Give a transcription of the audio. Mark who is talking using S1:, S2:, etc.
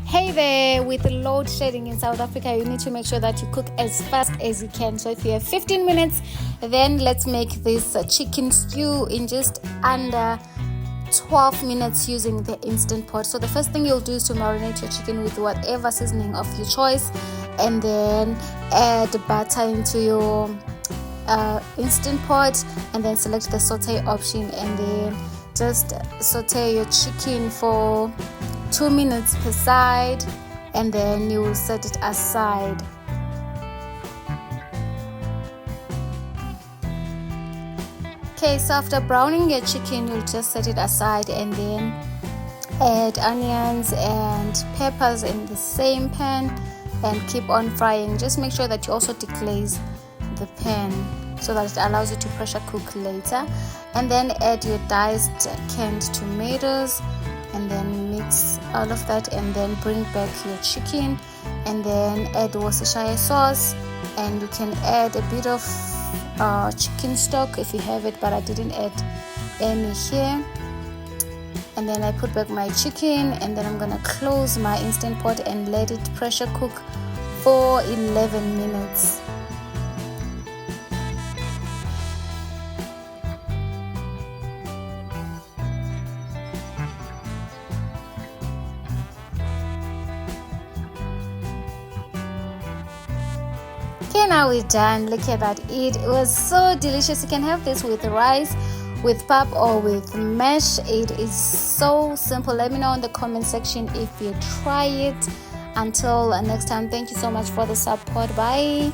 S1: Hey there, with load shedding in South Africa, you need to make sure that you cook as fast as you can. So if you have 15 minutes, then let's make this chicken stew in just under 12 minutes using the Instant Pot. So the first thing you'll do is to marinate your chicken with whatever seasoning of your choice, and then add butter into your Instant Pot, and then select the saute option, and then just saute your chicken for 2 minutes per side, and then you will set it aside. Okay, so after browning your chicken, you'll just set it aside and then add onions and peppers in the same pan and keep on frying. Just make sure that you also deglaze the pan so that it allows you to pressure cook later, and then add your diced canned tomatoes, and then mix all of that, and then bring back your chicken, and then add Worcestershire sauce, and you can add a bit of chicken stock if you have it, but I didn't add any here. And then I put back my chicken, and then I'm gonna close my Instant Pot and let it pressure cook for 11 minutes. Okay, now we're done. Look at that. It was so delicious. You can have this with rice, with pap, or with mash. It is so simple. Let me know in the comment section if you try it. Until next time, thank you so much for the support. Bye.